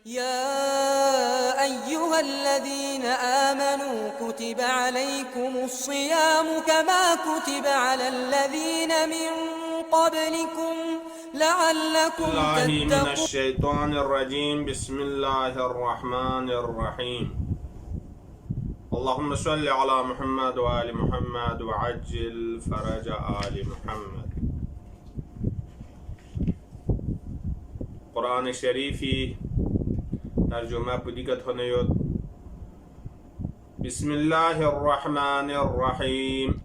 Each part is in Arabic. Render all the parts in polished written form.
يا أيها الذين آمنوا كتب عليكم الصيام كما كتب على الذين من قبلكم لعلكم من تتقون. الشيطان الرجيم. بسم الله الرحمن الرحيم. اللهم صل على محمد وآل محمد وعجل فرج آل محمد. قرآن شريفي ترجمة بديكت هنيوت. بسم الله الرحمن الرحيم.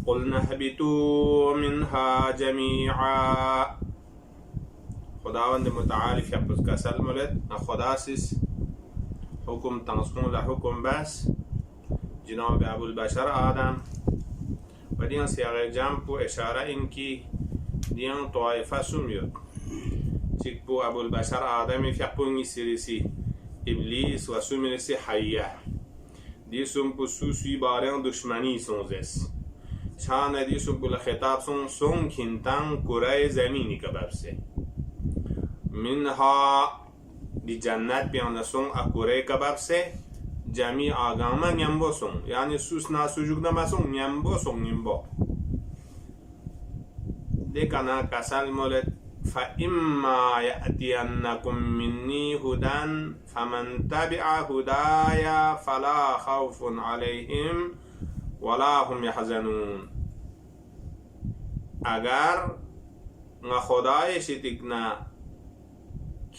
قلنا اهبطوا منها جميعا. خداوند متعال يحبس كسل ملت خداسس حكم تنصون لحكم بس جناب أبو البشر آدم ودين سياغ جنب إشارة إنكي دين طائفة سميت تكبو أبو البشر آدم يحبون سيرسي إبليس وسمرسي حية دي سمبو سوسي بارين دشمني سونزس شان دي سمبو لخطاب سون كنتان كرة زميني كبابسي منها دی جنت بیان سون اکوره کباب سه جمعی آگاما نیمبو سون یعنی سوس ناسوجوک نماسون نیمبو سون نیمبو دیکنا کسال مولد فإما يأتينكم مني هدى فمن تبع هدايا فلا خوف عليهم ولا هم يحزنون. اگر نا خدای شتیکنا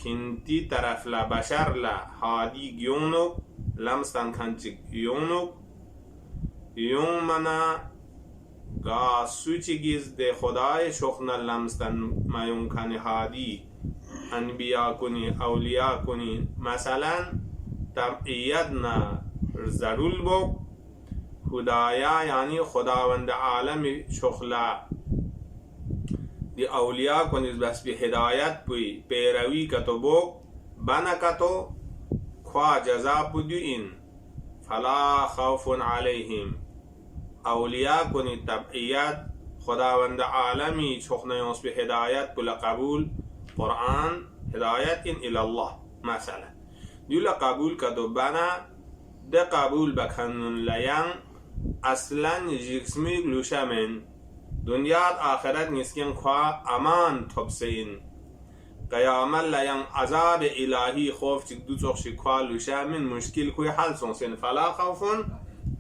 kinti taraf la bashar la hadi gyonok lamstan kanchik yonok yon mana ga suchigiz de khudaay shokhna lamstan mayon kani hadi anbiya kuni awliya kuni masalan tab'iyadna zarul bo khudaya yani khudawand alami shokhla دی اولیا کنیز بس به هدایت پوی پیروی کتو بو بنا کتو خوا جزا پودیو این فلا خوف علیهم. اولیا کنی تبعیت خداوند عالمی چخنه یونس به هدایت بلا قبول قرآن هدایت این الله مثلا دیولا قبول کتو بنا ده قبول بکنن لیان اصلا جسمی گلوشه من دنیات آخرت نسکن خوا امان تبسین قیامت لیان عذاب الهی خوف چک دو چخشی خوا لوشا من مشکل کوئی حل سنسین فلا خوفون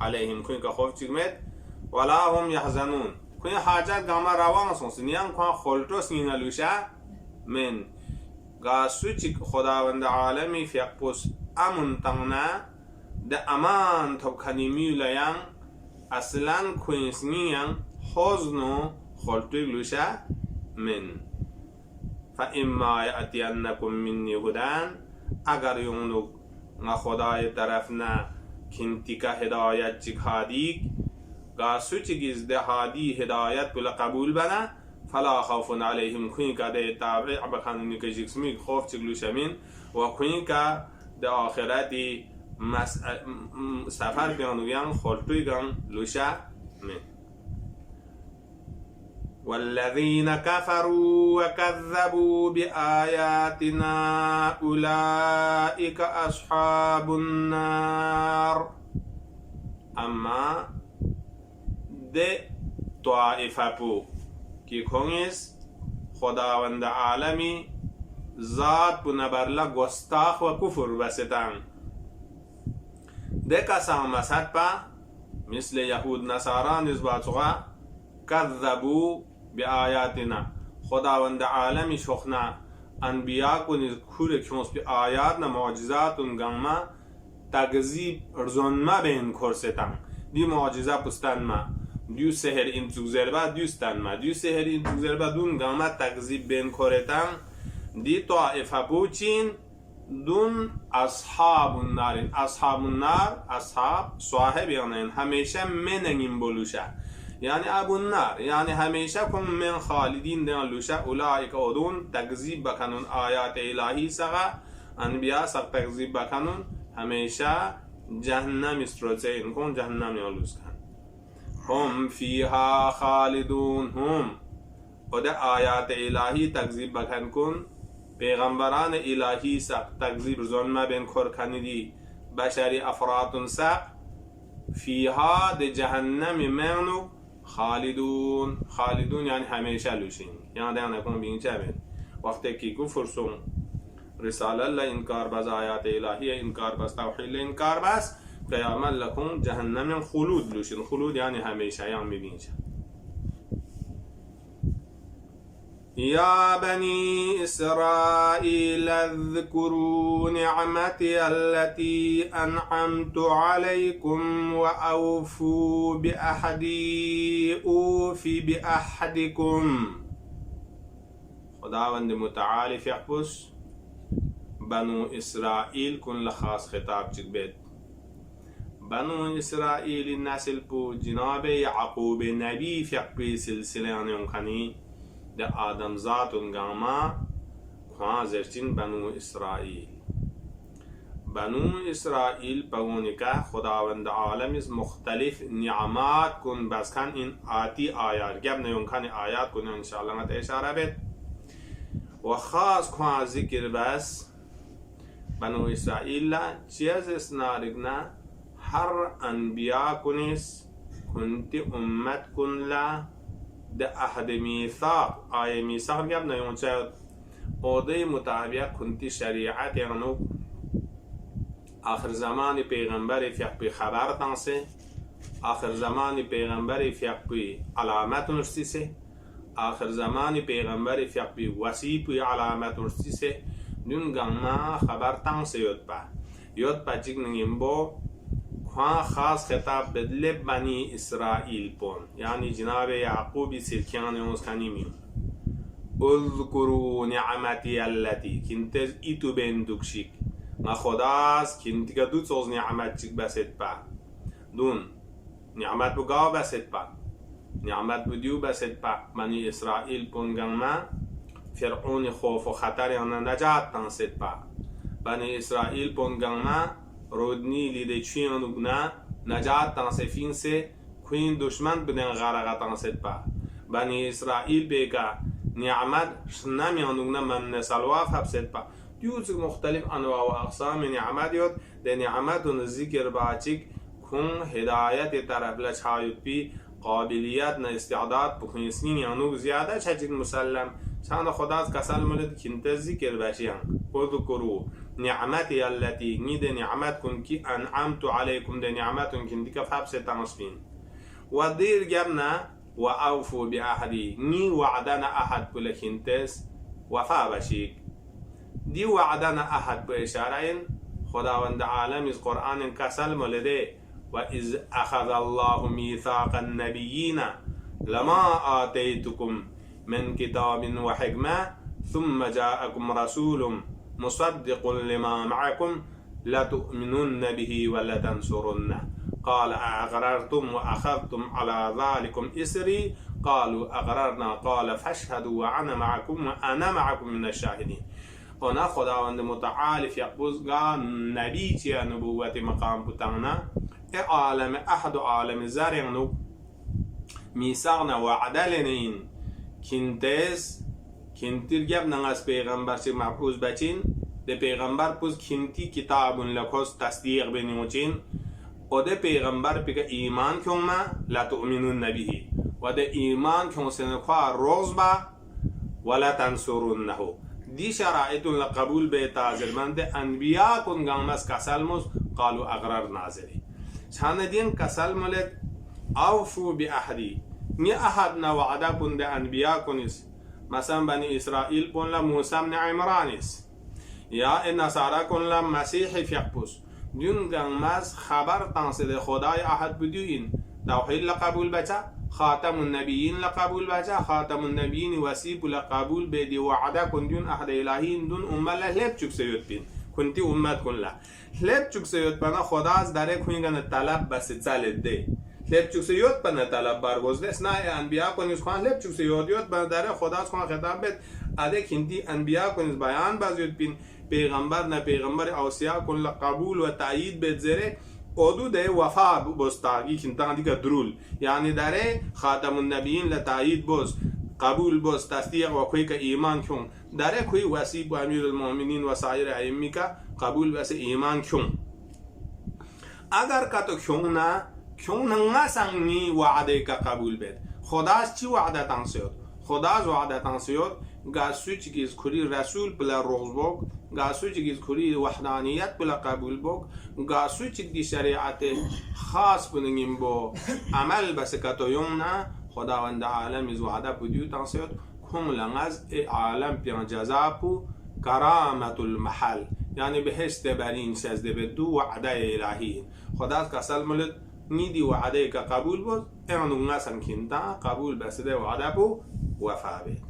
علیهم کوئی که خوف چک مد ولا هم یحزنون کوئی حاجت گاما روان سنسین یان خوا خلطو سین لوشا من گاسو چک خداوند عالمی فیقپوس امون تغنا ده امان تبکنیمی لیان اصلا کوئی سنین حزنو خلطوی لوشا من فإما يأتينكم مني هدى اگر یونو نا خدای طرفنا کنتی که هدایت چک هادیک گاسو چگیز ده هادی هدایت بلا قبول بنا فلا خوف علیهم کوئی که ده تابع بخانونی که جکسمی خوف چک لوشا من و کوئی که ده آخرتی سفر بیانویان خلطوی گان لوشا من. والذين كفروا وكذبوا بآياتنا أولئك أصحاب النار. أما ده طائفة بو كي كونيس خداوند عالمي ذات بو نبرلا گستاخ و کفر بستان ده کسان مسد پا مثل یهود نصاران نزباتوغا كذبوا بآياتنا خداوند عالمی شخنا انبیاء کو نیز کور کیونس بی آیاتنا معجزات گما تگذیب ارزون ما بین کرستان دی معجزه پستان ما دیو سحر این زربا دیوستان ما دیو سحر این زربا دون گما تگذیب بین کرتان دی طائفه بوچین دون اصحاب النار. اصحاب النار اصحاب صاحب یعنی همیشه منگیم بلوشه یعنی ابو النار یعنی همیشه کم من خالدین دن لوشه اولئک اودون تکذیب بکنون آیات الهی سغا انبیاء سغ تکذیب بکنون همیشه جهنم استروزین کن جهنم یالوز کن هم فیها خالدون هم و ده آیات الهی تکذیب بکن کن پیغمبران الهی سق تکذیب ظلم بین کر کنیدی بشری افراد سق فیها د جهنم منو خالدون یعنی همیشه لوشین یعنی دیگه نکن بین چه بین وقتی که کفر سون رساله الله انکار بس آیات الهی انکار بس توحید انکار بس قیامت لکن جهنم خلود لوشین خلود یعنی همیشه یعنی بین چه يا بني إسرائيل اذكروا نعمتي التي أنعمت عليكم وأوفوا بأحدي أوف بأحدكم خداوند متعال فيحبس بنو إسرائيل كن لخاص خطاب جدبت بنو إسرائيل النسل بو جناب يعقوب نبي فيحبي سلسلة ينخني ده آدم ذات انگاما خواه زرچین بنو اسرائیل پگونی که خداوند عالم از مختلف نعمات کن بس کن این آتی آیات گب نیون کن آیات کن انشاءاللہ مت اشاره بید و خاص خواه ذکر بس بنو اسرائیل چیز اسنارگنا هر انبیاء کنیس کنتی امت کن لا ده عهد میثاق آیه میثاق گب نیون چه اوده مطابق کنتی شریعت یعنی آخر زمان پیغمبر فیق پی خبر تنسه آخر زمان پیغمبر فیق پی علامت نرسیسه آخر زمان پیغمبر فیق پی وسی پی علامت نرسیسه دون گنما خبر تنسه یود پا چیک نگیم با خواه خاص خطاب بدل بنی اسرائیل پون یعنی جناب یعقوبی سلکیان یونس خانیمی اذکروا نعمتی التي کنتز ایتو بندکشیک ما خداست کنتی که دو چوز نعمت چیک بسید با دون نعمت بگاو بسید با نعمت بدیو بسید با بنی اسرائیل پون گنما فرعون خوف و خطر یعنی نجات تنسید با بنی اسرائیل پون گنما رودنی لیده چین نگنا نجات تنسفین سے کوین دشمن بدن غرقه تنسید با بنی اسرائیل بیگا نعمت شنم یانوگنا من سلواف حبسید با دیوز مختلف انواع و اقسام نعمت یاد ده نعمت و ذکر باچیک کن هدایت طرف لچایت بی قابلیت نه استعداد بخون سنین یانوگ زیاده چچیک مسلم چند خداست کسل مولد کنت ذکر باشیان اذکروا نعمتی التي نید نعمت کن کی انعمت علیکم ده نعمت کن دیگه فبس تنصفین و دیر گبنا و اوفو بی احدی نی وعدنا احد بل کنتس وفا باشیک دی وعدنا احد به اشاره خداوند عالم از قرآن کسل مولده و اذ اخذ الله میثاق النبیین لما آتیتکم من كتاب وحكمة ثم جاءكم رسول مصدق لما معكم لتؤمنن به ولتنصرنه قال أقررتم وأخذتم على ذلكم إسري قالوا أقررنا قال فاشهدوا وأنا معكم من الشاهدين هنا خداوند متعال يقبض نبي تي نبوة مقام بتاعنا عالم أحد عالم زارينو ميثاقنا وعدلنين کنتز کنتیر گب نغاز پیغمبر سی محفوظ بچین ده پیغمبر پوز کنتی کتابون لکوز تصدیق بنیوچین و ده پیغمبر پیگه ایمان کن ما لا تؤمنون نبیه و ده ایمان کن سنکوها روز با ولا تنصرون نهو دی شرائطون لقبول بیتا زرمند انبیاء کن گامس کسل موز قالو اقرار نازلی چانه دین کسل مولد اوفو بی احدی نی احد نه وعده کن ده انبیاء کنیس مثلا بنی اسرائیل کن لا موسی بن عمرانیس یا این نصارا کن لا مسیح فیقپوس دیون گنگمز خبر تنسید خدای احد بدوین توحید لقبول بچه خاتم النبیین لقبول بچه خاتم النبیین وسیب لقبول بدی وعده کن دیون احد الهین دون امه لحلب چک سیود بین کنتی امت کن لا لحلب چک سیود بنا خدا از داره کنگن طلب بس چلد ده لب چوک سے یوت پنه طلب برگزده اسنای انبیاء کنیز خواه لب چوک سے یوت بنا داره خداست خواه خطاب بید اده کنتی انبیاء کنیز بیان باز یوت بین پیغمبر نه پیغمبر اوسیا کن لقبول و تایید بید زره اودو ده وفا بستاگی کنتان دیگه درول یعنی داره خاتم النبیین لتایید بز قبول بس تصدیق و کوی که ایمان کن داره کوی وسیب و امیر المؤمنین و سایر ائمه که قبول بس ایمان کن اگر که تو کن نسنگی وعده که قبول بید خداش چی وعده تنسیود خداش وعده تنسیود گاسو چیز کری رسول بلا روز بوک گاسو چیز کری وحدانیت بلا قبول بوک گاسو چیز شریعت خاص بنگیم با عمل بس که تو خداوند عالم از وعده بدیو تنسیود کم لنگز عالم پیان جزاپو کرامت المحل یعنی بهشت برین شزده بدو وعده الهی خدا کسل ملد نیدی وعده که قبول بود اینو نسن کنتا قبول بسده وعده بو وفا بید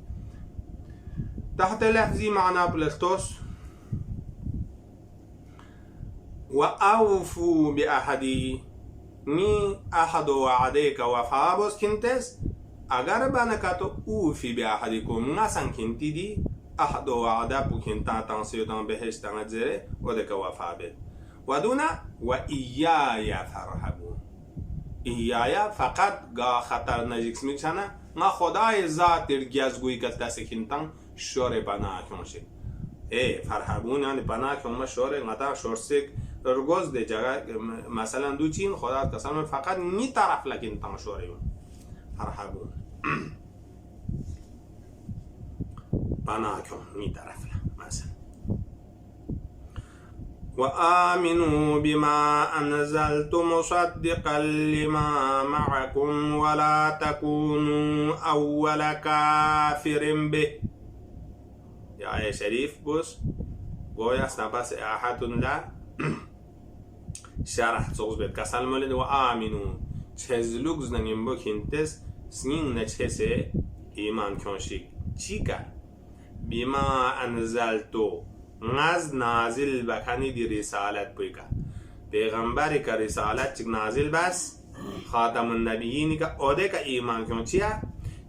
تحت لفظی معنا پلستوس و اوفو بی احدی نی احد وعده که وفا بوز کنتس اگر بانکاتو اوفی بی احدی کم نسن کنتی دی احد وعده بو کنتا تنسیوتان بهشت نجره و دک وفا بید و دونا و ایای فرحبون ایای فقط گا خطر نجیکس میکنه ما خدای ذات گیزگوی که دست کنتن شور پناه کنشه فرحبون یعنی پناه کنم شور نتا شورسک رگوز ده جگه مثلا دو چین خدا قسم فقط نی طرف لکن تن شوره فرحبون پناه کن نی طرف مثلا وآمنوا بما أنزلت مصدقا لما معكم ولا تكونوا أول كافر به يا شريف بس قويا سنبس أحد لا شرح صوص بيت كسل مولد وآمنوا چهزلوك زنگیم بو كنتس سنين نچهسه ایمان کنشی چیکا بما أنزلتو ناز نازل بکنی دی رسالت بوی که پیغمبری که رسالت چک نازل بس خاتم النبیینی که اوده که ایمان کن چیه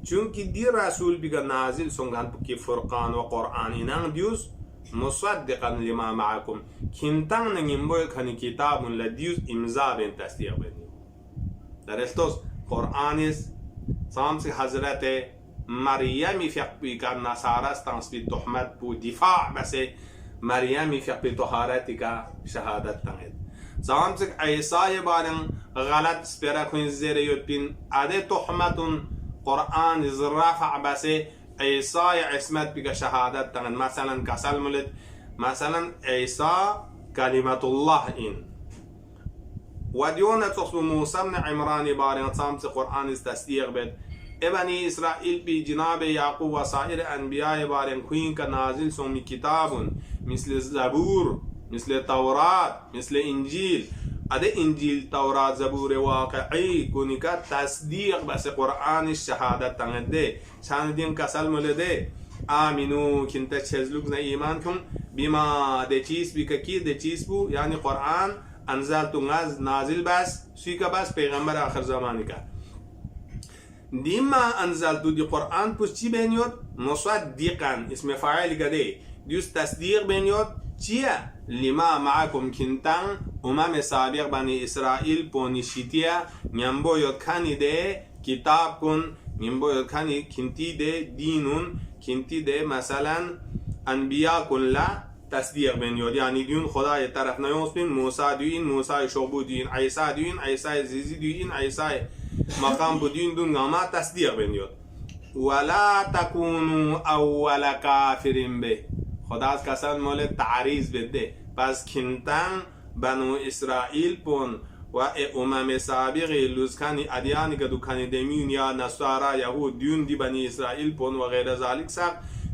چونکه دی رسول بگه نازل سنگان پکی فرقان و قرآن اینان دیوز مصدقا لما معکم کنتان نگیم بوی کنی کتاب لدیوز امضا بین تصدیق بین در استوس قرآنیست سامسی حضرت مريم فيق كان نصارى تنصب تحمد بو دفاع بس مريم فيق طهارتك شهادة تنهد زامسك عيسى بارن غلط سبرا كون زيريوت بين ادي تحمد قرآن زرافع بس عيسى عصمت بك شهادة تنهد مثلا كسل ملد مثلا عيسى كلمة الله إن وديونا تصب موسى بن عمران بارن سامسك قرآن استصديق بيت ابني إسرائيل بجناب يعقوب وسائر أنبياء بارن كوين كنازل سومي كتاب مثل الزبور مثل التوراة مثل إنجيل أدي إنجيل توراة زبور واقعي كونيكا تصديق بس قرآن الشهادة تنده شان دين كسل ملده آمنو كنت تشزلوك زي إيمانكم بما دي چيز بككي دي چيز بو يعني قرآن أنزلتو نازل بس سيكا بس پیغمبر آخر زماني ديما أنزلتو دي قرآن پس چي بينيوت مصدقا اسم فاعل كده ديوس تصديق بينيوت چيه لما معكم كنتان سابق بني إسرائيل بونيشيتيا نيمبو يوت كاني ده كتاب كن نيمبو يوت كاني كنتي ده دينون كنتي ده مثلا أنبياء كن لا تصديق بينيوت يعني ديون خدا طرف نيوسبين موسى دين موسى شعبو دين عيسى دين عيسى زيزي دين عيسى مقام بدين دون ما تصديق بينيوت ولا تكونوا أول كافر به خدا's قسم مال تعریض بده پس کنتن بنو اسرائیل پون و سابق لوزکانی ادیانی که دوکانی دمین یا نصارا یهود دیون دی بنی اسرائیل پون و غیر ذالک سق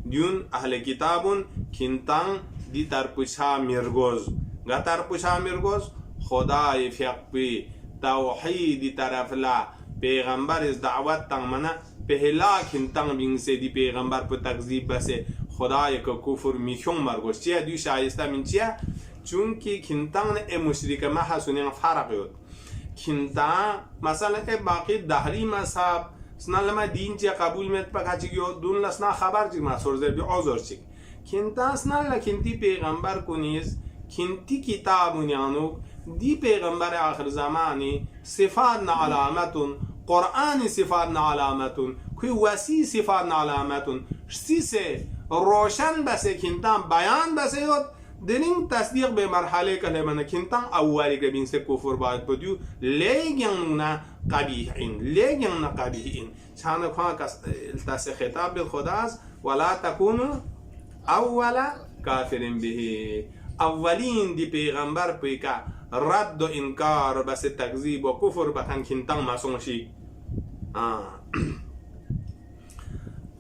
دیون اهل کتابون کنتن دی ترپوشا مرگوز ترپوشا مرگوز خدای فقبی توحید طرف لا پیغمبر از دعوت تنمنا پهلا کنتن بینسه دی پیغمبر پر تکذیب بسه خدای که کفر میکن مرگوش چیه دیو شایسته من چیه چونکه کنتن مشرک ما حسونین فرق یود کنتن مثلا باقی دهری مذهب سنا لما دین چیه قبول میت پا کچی گیو دون لسنا خبر چیک ما سرزر بی آزار چیک کنتن سنا لکنتی پیغمبر کنیز کنتی کتابون یانوک دی پیغمبر آخر زمانی صفات علامتون قرآن صفات علامتون کوی وسیع صفات علامتون سیسه روشن بسه کنتان بیان بسه یاد دلین تصدیق به مرحله کلمه کنتان اولی که بین سه کفر باید بدیو لیگن نه قبیح این لیگن نه قبیح این چند کان التاس خطاب به خداست ولا تکونو اولا کافرین به اولین دی پیغمبر پیکا رد و انکار بس تکذیب و کفر بکن کنتان مسونشی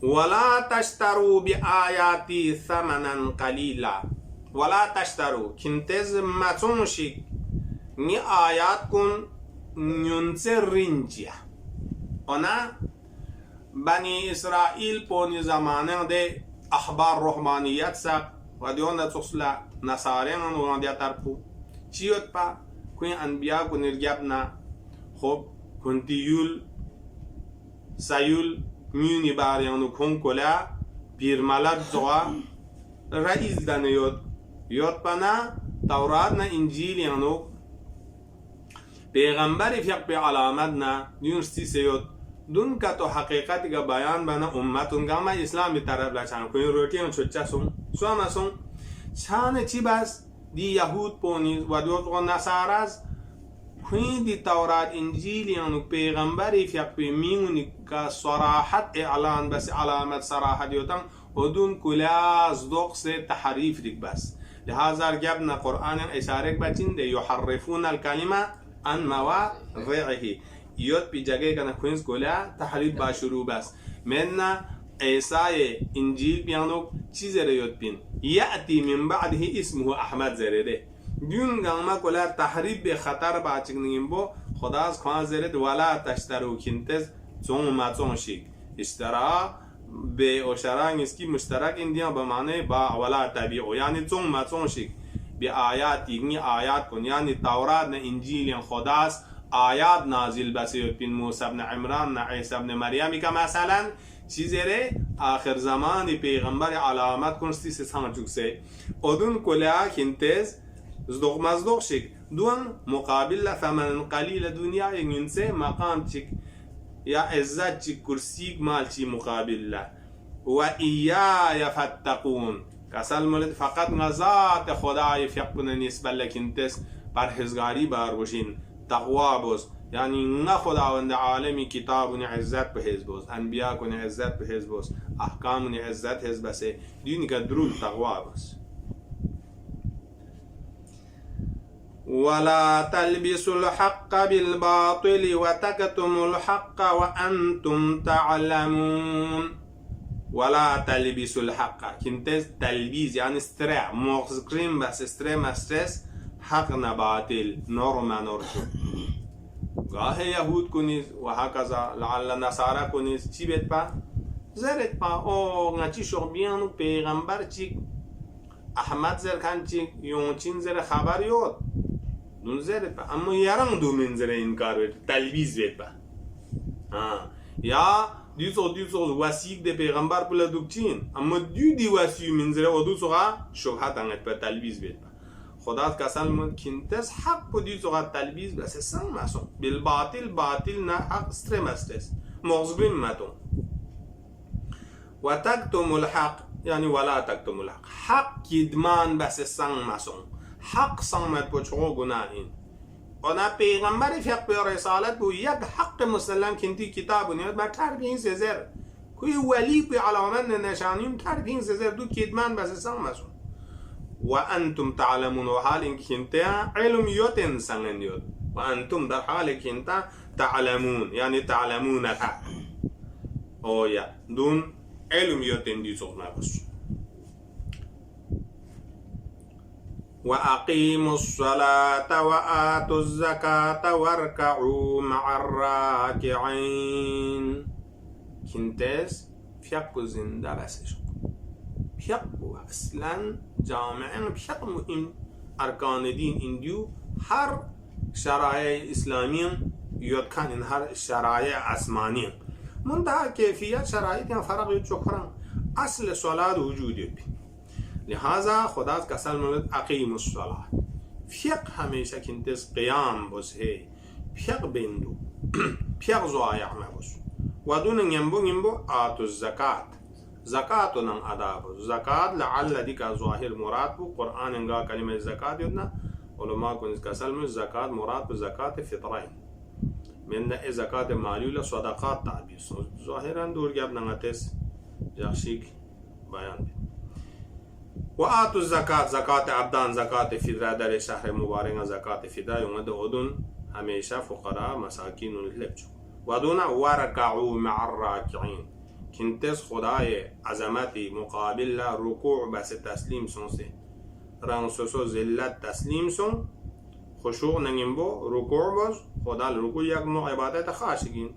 ولا تشتروا بآياتي ثمنا قليلا ولا تشتروا كنتز مسونشی نی آیات کن ننسرینجیا اونا بنی اسرائیل پونی زمانه ده اخبار رحمانیت سا و دیون تصلا نصارین و دیا ترپو چیوت پا کوی انبیا کو نرگبنا خب کنتیول سایول میونی باریانو کن کلا پیرمالات زوا رئیس دانیود یاد پنا تورات نه انجیل یانو پیغمبری فیق به علامت نه یونستی سیود دون کا تو حقیقت کا بیان بنا امتون کا ما اسلام طرف لا چان کوئی روٹیاں چوچا سون سو ما سون چان چی بس دی یهود پونی و دو نصاراز کوئی دی تورات انجیل یانو پیغمبری فیق به میونی کا صراحت اعلان بس علامت صراحت یوتن ودون کلاس دوق سے تحریف دیک بس لهذا جبنا قرآن اشاره بچین ده يحرفون الكلمه عن مواضعه یاد پی جگه کنه کوینز گولا تحریف با شروع بس من عیسی انجیل بیانو چی زره یاد بین یأتی من بعده اسمه احمد زره ده دیون گاما گولا تحریف به خطر با چکنیم بو خداز خواه زره ده ولا تشترو کنتز زون ما زون شیک اشترا به اشتراک اسکی مشترک اندیان به معنی با ولا تبیعو یعنی زون ما زون شیک به آیات یعنی آیات کن یعنی تورات نه انجیل خداست آیات نازل بسیار بین موسی ابن عمران نه عیسی ابن مریمی که مثلا چیزره آخر زمان پیغمبر علامت کنستی سان جوکسه ادون کلا کنتز زدوق مزدوق شک دون مقابل ثمن قلیل دنیا ینسه مقام چک یا عزت چک کرسی مال چی مقابل له و ایای فتقون کسل مولد فقط نزات خدای فقط نسبت لکنتس پرهزگاری باروشین تقوا بوز یعنی نه خداوند عالمی کتاب و عزت به حزب بوز انبیا کو عزت به حزب بوز احکام و عزت حزب بسه دین کا درود تقوا بوز ولا تلبسوا الحق بالباطل وتكتموا الحق وانتم تعلمون ولا تلبسوا الحق كنتز تلبيس يعني استرع مغزقين بس استرع مسترس حق نباطل نورما نورشو گاه یهود کنیز و هكذا لعل نصارا کنیز چی بیت پا زرت پا او نچی شغبیانو پیغمبر چی احمد زر کن چی یونچین زر خبر یود دون زرت پا اما یران دو من زر انکار بیت تلبیس بیت پا یا دیوسو وسیق ده پیغمبر پلا دوکچین اما دی وسیق منظره و دوسو شبهت انگت پر تلبیز بید خدات کسل کنتس حق پا دیوسو تلبیز بس سن مسون بالباطل باطل نه حق استرم استس مغزبین متون و تکتم الحق یعنی ولا تکتم الحق حق کدمان بس سن مسون حق سن مت پا چغو گناه این اونا پیغمبر فیق به رسالت بو یک حق مسلم کنتی کتاب و نیاد با تربین سزر کوی ولی به علامت نشانیم تربین سزر دو کدمان بس سن مسون و انتم تعلمون و حال اینکه کنتا علم یوتن سنگن یود و انتم در حال کنتا تعلمون یعنی تعلمونها او یا دون علم یوتن دی سوخ نباش وأقيموا الصلاة وآتوا الزكاة واركعوا مع الراكعين كنتس فيق زنده بسش فيق اصلا جامعا فيق مهم اركان دين انديو هر شرائع اسلامية يدكان هر شرائع اسمانية منتهى كيفية شرائع فرق يتشكران اصل صلاة وجود يبي لہذا خدا کسل مولد اقیم الصلاة فقه ہمیشہ کنتس قیام بس ہے پیق بندو پیق زوایا مبوس ودون ينبو آتو الزكاة زكاة نن أداب زكاة لعل ديك ظاهر مراد بو قرآن انغا كلمة زكاة يدنا علماء كنز كسلم الزكاة مراد بزكاة فطرين من زكاة مالية صدقات تعبير ظاهرا دور جاب نغتس جاكشيك بيان وآتو الزكاة زكاة عبدان زكاة فطرة در شهر مبارك زكاة فطرة يوم دودون هميشه فقراء مساكين لبجو ودون وركعوا مع الراكعين كنتس خدای عظمتی مقابل رکوع بس تسلیم سون سه رانسوسو ذلت تسلیم سون خشوع نگیم بو رکوع باز خدا رکوع یک نوع عبادت خاصگین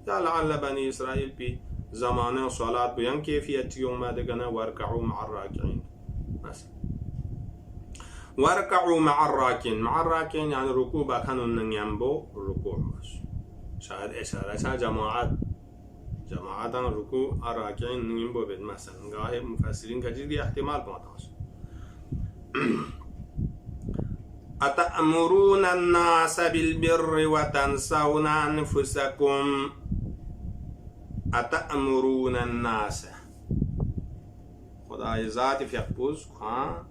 یا لعل بنی اسرائیل پی زمانه صلات بیان کیفیت چی اومده کنه ورکعوا مع الراکعین مثلا وركعوا مع الراكين يعني ركوع بكانوا نگیم بو رکوع باز شاید اشاره جماعت ركوع الراكعين نگیم بو بید مثلا گاه مفسرین کا چیز احتمال پاتا أتأمرون الناس بالبر وتنسون أنفسكم أتأمرون الناس خدای ذات فیقبوز کن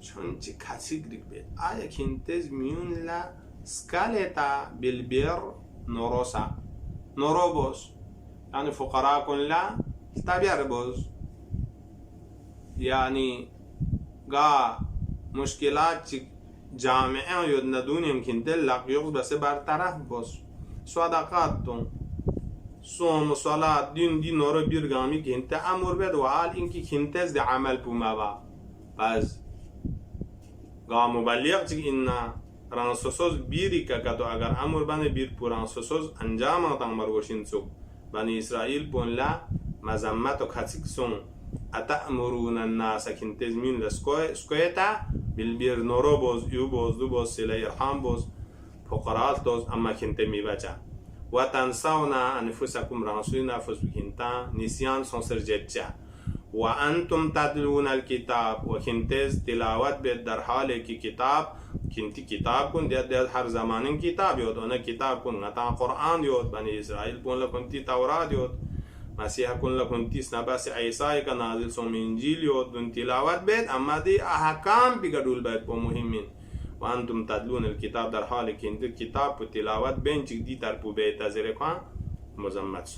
چون چی کسی گریک بید آیا کنتز میون لا سکالتا بالبر نوروسا نوروبوز يعني فقراء كن لا تابير بوز يعني قا مشكلات جامعة يدندون يمكن دلق يغز بس برطرف بوز صدقاتون صوم صلاة دين نورو بيرغامي كنت أمر بد وحال إنكي كنتز دي عمل بوما با بس قا مبلغ چك إنا رانسوسوز بيري كتو اگر أمر بانه بير پورانسوسوز انجام مرگوشين سوك بني إسرائيل بون لا مزمت و كتسكسون أتأمرون الناس كنتز من لسكويتا بالبير نورو بوز يو بوز دو بوز سلا يرحام بوز فقرات دوز أما كنت ميباجا وتنسون أنفسكم رانسوين نفس بكنتا نسيان سنسر جتجا وأنتم تدلون الكتاب وكنتز تلاوت بيت در حال كي كتاب كنتي كتاب كن ديت هر زمان كتاب يود أنا كتاب كن نتا قرآن يود بني إسرائيل كن لكنتي توراة يود مسيح كن لكنتي سنباس عيسى كنازل سوم إنجيل يود دون تلاوت بيت أما دي أحكام بيقدول بيت بمهمين وأنتم تدلون الكتاب در حال كنتي كتاب وتلاوت بين دي تربو بيت تزرقان مزمت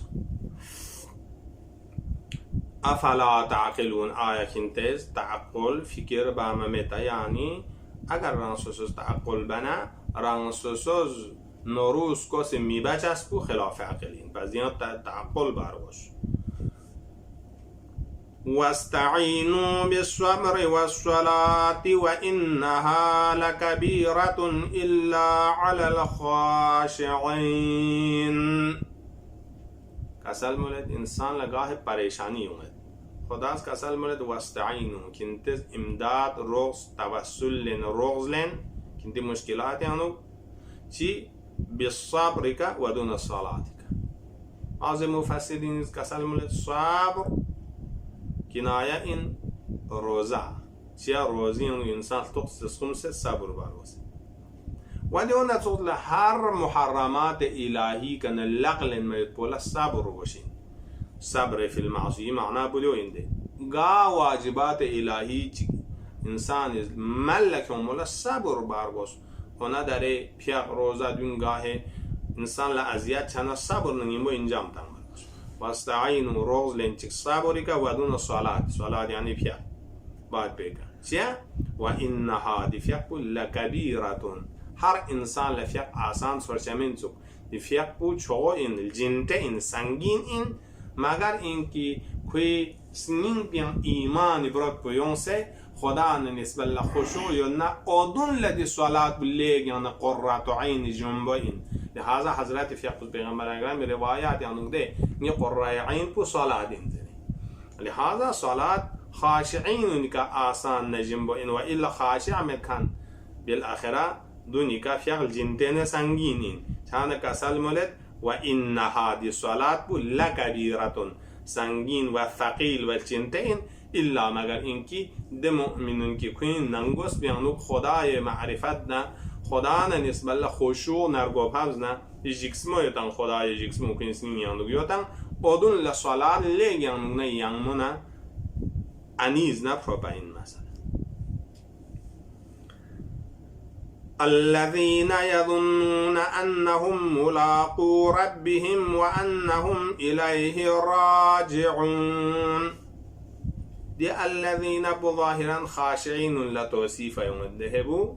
أفلا تعقلون آية كنتز تعقل فكر باممتا يعني اگر رانسوسوز تعقل بنا رانسوسوز نوروز کوس میبچ است بو خلاف عقلین پس دینا تعقل برگوش واستعینوا بالصبر والصلاة وإنها لكبيرة إلا على الخاشعين کسل مولد انسان لگاه پریشانی اومد خداست کسل مولد واستعینوا کنتز امداد رغز توسل لن رغز لن کنتی مشکلات یعنو چی بالصبر که و دون الصلاة که بعض مفسرین کسل مولد صبر کنایه این روزه چیا روزی یعنو انسان تقصد خمسه صبر باروز ولی اون نتوقع هر محرمات الهی کن لقل ميت بولا صبر بوشين صبر في المعصية معناه بلو عنده قا واجبات الهی انسان ملک مولا صبر بارگوش اونا داره پیاق روزا دون گاه انسان لازیت چنا صبر نگیمو انجام تنگش واستعینوا روز لنچک صبری که ودون صلاة یعنی پیاق باید بگن چیا و انها دی پیاق لکبیرتون هر انسان لفيق آسان سرچمنسو لفيق بو چو این الجنت این سنگین این مگر اینکه کوئی سنین بیان ایمان برات بیون سے خدا نسبت لخشوع یا نه آدون لدی صلات بلیگ یا نه قررت عین جنبا این لہذا حضرت فیق پیغمبر اکرم روایات یعنی ده نی قررت عین پو صلات این لہذا صلات خاشعین کا آسان نجنبا این و الا خاشع مکان بالآخرة دونی کا فیق الجنتین سنگینین چانه کسل مولد و انها دی صلات بو لکبیرتون سنگین و ثقیل و الجنتین إلا مگر إنكي ده مؤمنون كي كوين ننقص بيانوك خداي معرفت نه خدا نه نسبت ل خشوع نرگو پاوز نه جیکسمو یتن خدا جیکسمو کنسین یانو یتن odun la salat le yang na yang mona aniz na propain مثلا الذين يظنون أنهم ملاقو ربهم وأنهم إليه راجعون دي الذين بظاهرا خاشعين لتوصيف يوم الذهب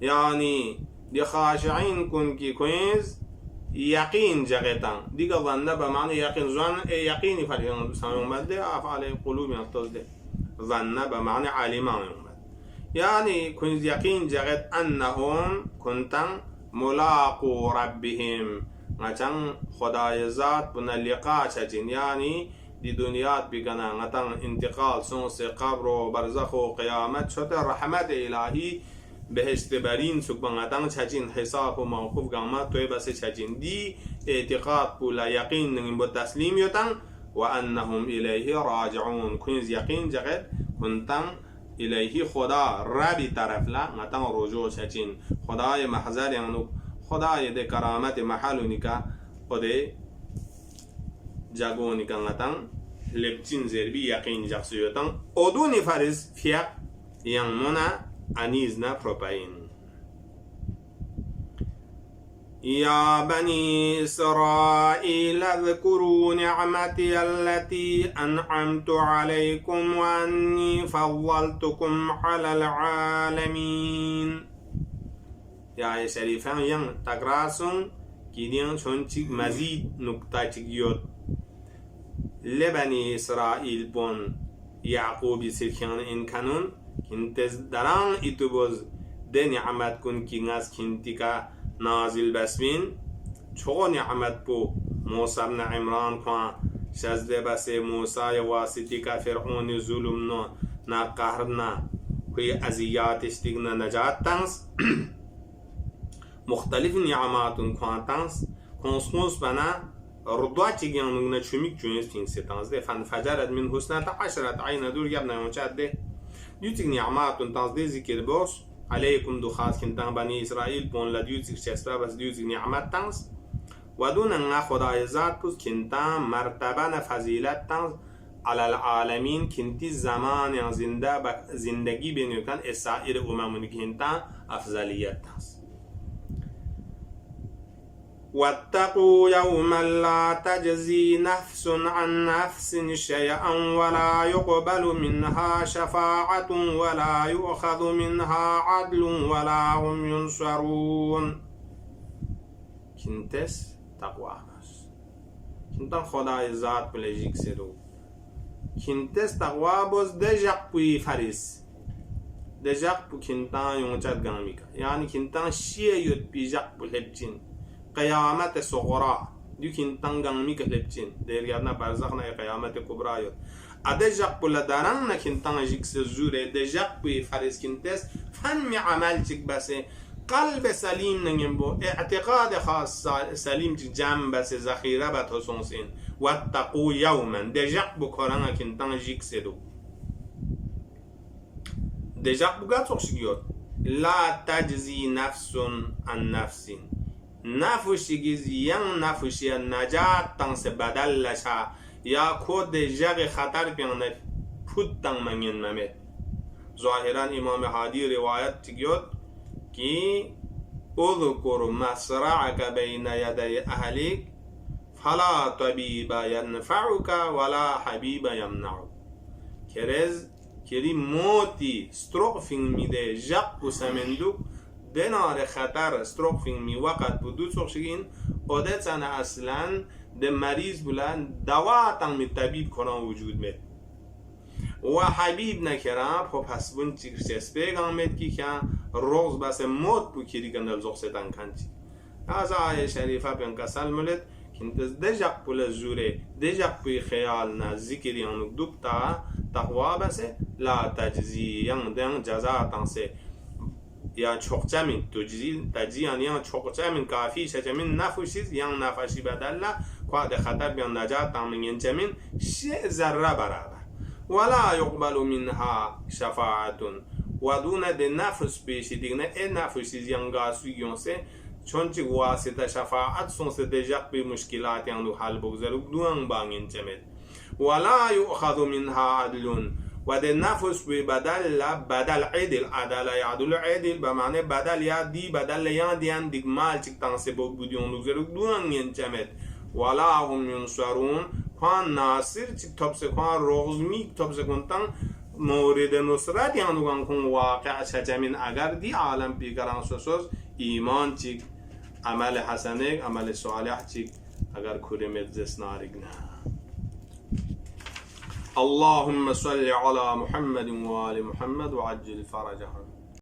يعني دي خاشعين كن كي كوينز يقين جغتان دي ظن بمعنى يقين ظن يقين فريون سامون بده أفعال قلوب ينتصد ظن بمعنى عالمان يعني كنت يقين جغت أنهم كنتم ملاقو ربهم مثلا خدای ذات بنا لقاء چجین يعني دي دنيات بيغنا مثلا انتقال سونس قبر و برزخ و قيامت شد رحمت الهی بهشت برین سکبان مثلا چجین حساب و موقوف قامت توی بس چجین دي اعتقاد بولا يقين نگیم با تسلیم یتن و انهم الیه راجعون كنت يقين جغت كنتم الهی خدا ربی طرف لا مثلا رجوع چجین خدای محضر یعنی خدای ده کرامت محلونی کا خدای جاگونی کا مثلا لبچین زربی یقین جخسیوتن ادونی فرز فیق yang mona anizna propain يا بني إسرائيل اذكروا نعمتي التي أنعمت عليكم وأني فضلتكم على العالمين يا شريفان ين تقراسون كيدين شونتك مزيد نقطة يوت لبني إسرائيل بون يعقوب سيكيان إن كانون كنتز دران إتوبوز ده نعمت كن كيناس كنتكا نازل بسمين چو نعمت بو موسى بن عمران كوان شزده بس موسى واسطي کا فرعون ظلم نا قهرنا کوئی ازیات اشتگنا نجات تنس مختلف نعمات كوان تنس كونسموس بنا رضوات چگیان نگنا چومیک جونیس تینس تنس ده فانفجرت من حسنة 10 عين دور يبنا يونچات ده يوتك نعمات تنس ده ذكر بوس عليكم دخاز كنتان بني إسرائيل بون لديوتك شسبا بس ديوتك نعمت تنس ودون انغا خدای ذات بس كنتان مرتبه فضیلت تنس على العالمين كنتي زمان زندگی بینیوکن اسائر اممونی كنتان افضلیت تنس واتقوا يوما لا تجزي نفس عن نفس شيئا ولا يقبل منها شفاعة ولا يؤخذ منها عدل ولا هم ينصرون كنتس تقوى كنتن خدای ذات بلجیک سرو كنتس تقوى بوز دجاق بوی فريس دجاق بو كنتن يونچت گامیکا يعني كنتن شیه یوت بیجاق بو لبجین قیامت صغرا دیکن تنگان می کلبچین دیگرنا برزخنا قیامت کبرا یود ادجاق بولا دارن نکن تنجیک سزوره دجاق بی فرس کنتس فن می عمل چک بس قلب سلیم نگیم بو اعتقاد خاص سلیم چک جمع بس ذخیره بات حسونسین واتقو یوما دجاق بو کارن کن تنجیک سدو دجاق بو گات سوکشیگیود لا تجزی نفس عن نفسین نفوشیگیز ین نفوشی نجات تنس بدل لشا یا کود جغ خطر پیانه پود تن منین ممید ظاهرا امام حادی روایت تگیود کی اذکر مسرعک بین یدی اهلیک فلا طبیب ینفعک ولا حبیب یمنعک کرز کری موتی ستروق فین میده جق و سمندوک دنار خطر ستروک فین می وقت بدو سوخشگین عادت سن اصلا ده مریض بلند دوا تن می طبیب کنان وجود مید و حبیب نکرم خب حسبون چیکش پیغام مید کی روز بس موت بو کیری گندل زوخستن کنچی از آیه شریفه بین کسل ملد کنتز دجاق بول زوره دجاق بی خیال نا ذکری انو دوبتا تقوا بس لا تجزی ین دن جزا تنسه یا چوکچامین تجزی یا چوکچامین کافی شجمین نفوشیز یا نفاشی بدل قاد خطر بیان نجات تامین جمین شی ذره برابر ولا يقبل منها شفاعة ودونه ده نفس پیشی دیگه ای نفسیز ینگاسوی گیونسه چونچه واسطه شفاعت سونسه دجاق به مشکلات یانو حل بگذارو دوان بانگین چمید ولا یؤخذ منها عدلون و ده نفس به بدل عدل عدل یعدل عدل بمعنی بدل یا دی بدل یا دیان دیگ مال چک تانسه بگودیون بگذارو دوان ین چمید ولا هم ینصرون خوان ناصر چک تبسه خوان رغزمی تبسه کنتن مورد نصرت یانوگان کن واقع شجمین اگر دی عالم پیکران سوسوز ایمان چیک عمل حسنه عمل صالح چیک اگر کرمت زسنارگنا اللهم صل على محمد وآل محمد وعجل فرجهم